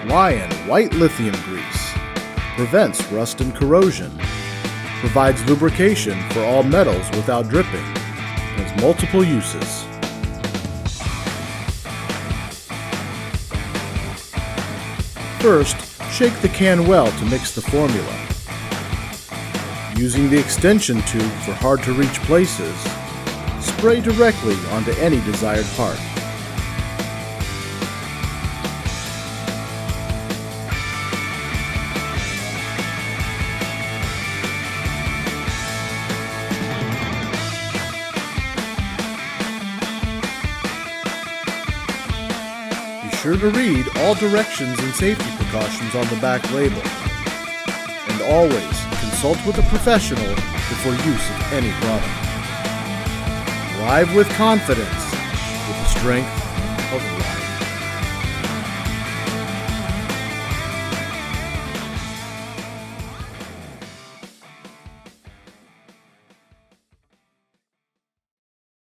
Lion White Lithium Grease prevents rust and corrosion, provides lubrication for all metals without dripping, and has multiple uses. First, shake the can well to mix the formula. Using the extension tube for hard-to-reach places, spray directly onto any desired part. Be sure to read all directions and safety precautions on the back label. And always consult with a professional before use of any product. Drive with confidence, with the strength of life.